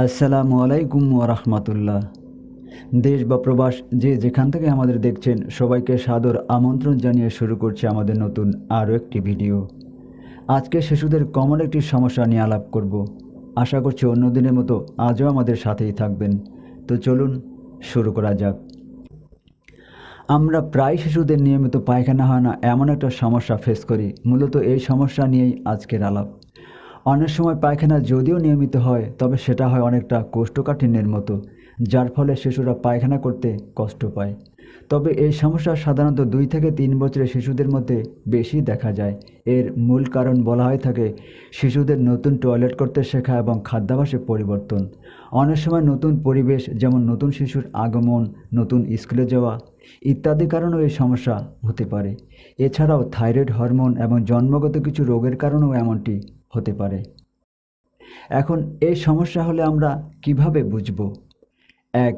আসসালামু আলাইকুম রাহমাতুল্লাহ। দেশ বা প্রবাস যে যেখান থেকে আমাদের দেখছেন সবাইকে সাদর আমন্ত্রণ জানিয়ে শুরু করছে আমাদের নতুন আরও একটি ভিডিও। আজকে শিশুদের কমন একটি সমস্যা নিয়ে আলাপ করব। আশা করছি অন্য দিনের মতো আজও আমাদের সাথেই থাকবেন। তো চলুন শুরু করা যাক। আমরা প্রায় শিশুদের নিয়মিত পায়খানা হয় না এমন একটা সমস্যা ফেস করি। মূলত এই সমস্যা নিয়েই আজকের আলাপ। অনেক সময় পায়খানা যদিও নিয়মিত হয়, তবে সেটা হয় অনেকটা কোষ্ঠকাঠিন্যের মতো, যার ফলে শিশুরা পায়খানা করতে কষ্ট পায়। তবে এই সমস্যা সাধারণত 2 থেকে 3 বছরের শিশুদের মধ্যে বেশি দেখা যায়। এর মূল কারণ বলা হয়ে থাকে শিশুদের নতুন টয়লেট করতে শেখা এবং খাদ্যাভ্যাসে পরিবর্তন। অনেক সময় নতুন পরিবেশ, যেমন নতুন শিশুর আগমন, নতুন স্কুলে যাওয়া ইত্যাদি কারণেও এই সমস্যা হতে পারে। এছাড়াও থাইরয়েড হরমোন এবং জন্মগত কিছু রোগের কারণেও এমনটি হতে পারে। এখন এই সমস্যা হলে আমরা কিভাবে বুঝব? 1.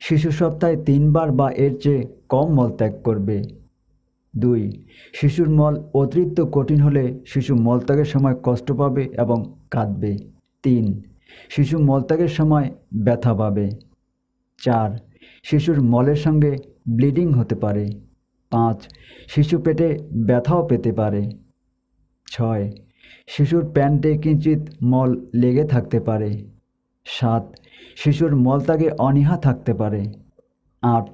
শিশু সপ্তাহে 3 বার বা এর চেয়ে কম মলত্যাগ করবে। 2. শিশুর মল অতিরিক্ত কঠিন হলে শিশু মলত্যাগের সময় কষ্ট পাবে এবং কাঁদবে। 3. শিশু মলত্যাগের সময় ব্যথা পাবে। 4. শিশুর মলের সঙ্গে ব্লিডিং হতে পারে। 5. শিশু পেটে ব্যথাও পেতে পারে। 6. শিশুর প্যান্টে কিঞ্চিৎ মল লেগে থাকতে পারে। 7. শিশুর মলত্যাগে অনীহা থাকতে পারে। 8.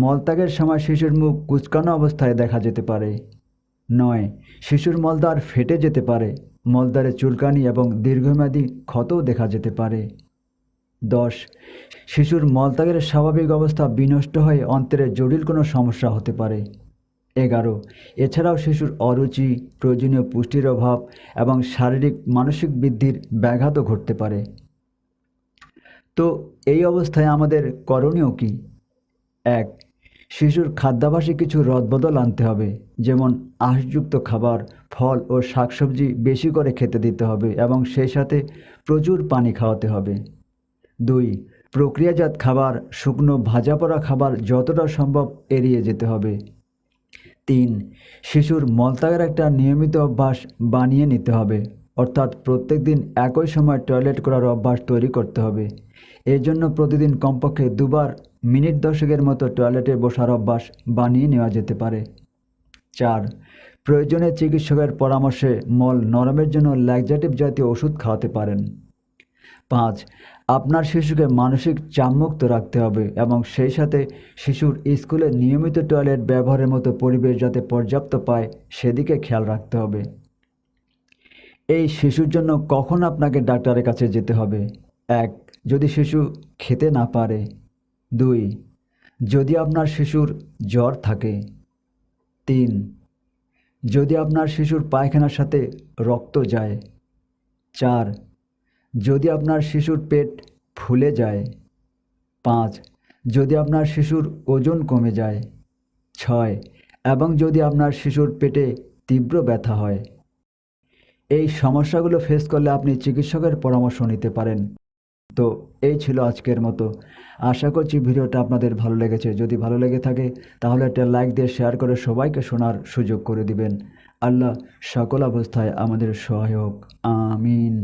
মলত্যাগের সময় শিশুর মুখ কুঁচকানো অবস্থায় দেখা যেতে পারে। 9. শিশুর মলদ্বার ফেটে যেতে পারে। মলদ্বারে চুলকানি এবং দীর্ঘমেয়াদী ক্ষতও দেখা যেতে পারে। 10. শিশুর মলত্যাগের স্বাভাবিক অবস্থা বিনষ্ট হয়ে অন্ত্রের জটিল কোনো সমস্যা হতে পারে। 11. এছাড়াও শিশুর অরুচি, প্রয়োজনীয় পুষ্টির অভাব এবং শারীরিক মানসিক বৃদ্ধির ব্যাঘাতও ঘটতে পারে। তো এই অবস্থায় আমাদের করণীয় কী? 1. শিশুর খাদ্যাভ্যাসে কিছু রদবদল আনতে হবে, যেমন আঁশযুক্ত খাবার, ফল ও শাকসবজি বেশি করে খেতে দিতে হবে এবং সেই সাথে প্রচুর পানি খাওয়াতে হবে। 2. প্রক্রিয়াজাত খাবার, শুকনো ভাজা পোড়া খাবার যতটা সম্ভব এড়িয়ে যেতে হবে। 3. শিশুর মলত্যাগের একটা নিয়মিত অভ্যাস বানিয়ে নিতে হবে, অর্থাৎ প্রত্যেক দিন একই সময় টয়লেট করার অভ্যাস তৈরি করতে হবে। এর জন্য প্রতিদিন কমপক্ষে 2 বার মিনিট 10-এর মতো টয়লেটে বসার অভ্যাস বানিয়ে নেওয়া যেতে পারে। 4. প্রয়োজনে চিকিৎসকের পরামর্শে মল নরমের জন্য ল্যাক্সেটিভ জাতীয় ওষুধ খাওয়াতে পারেন। 5. আপনার শিশুকে মানসিক চাপমুক্ত রাখতে হবে এবং সেই সাথে শিশুর স্কুলে নিয়মিত টয়লেট ব্যবহারের মতো পরিবেশ যাতে পর্যাপ্ত পায় সেদিকে খেয়াল রাখতে হবে। এই শিশুর জন্য কখন আপনাকে ডাক্তারের কাছে যেতে হবে? 1. যদি শিশু খেতে না পারে। 2. যদি আপনার শিশুর জ্বর থাকে। 3. যদি আপনার শিশুর পায়খানার সাথে রক্ত যায়। 4. যদি আপনার শিশুর পেট ফুলে যায়। 5. যদি আপনার শিশুর ওজন কমে যায়। 6. এবং যদি আপনার শিশুর পেটে তীব্র ব্যথা হয়। এই সমস্যাগুলো ফেস করলে আপনি চিকিৎসকের পরামর্শ নিতে পারেন। তো এই ছিল আজকের মতো। আশা করছি ভিডিওটা আপনাদের ভালো লেগেছে। যদি ভালো লেগে থাকে তাহলে একটা লাইক দিয়ে শেয়ার করে সবাইকে শোনার সুযোগ করে দিবেন। আল্লাহ সকল অবস্থায় আমাদের সহায় হোক। আমিন।